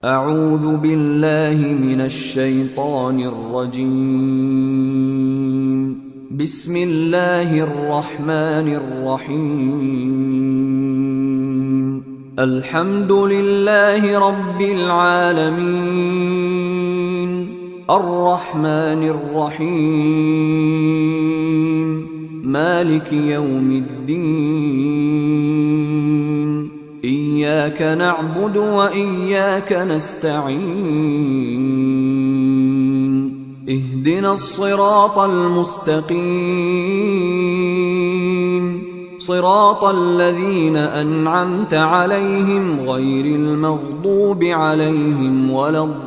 أعوذ بالله من الشيطان الرجيم. بسم الله الرحمن الرحيم. الحمد لله رب العالمين، الرحمن الرحيم، مالك يوم الدين. إياك نعبد وإياك نستعين. اهدنا الصراط المستقيم، صراط الذين أنعمت عليهم غير المغضوب عليهم ولا الضالين.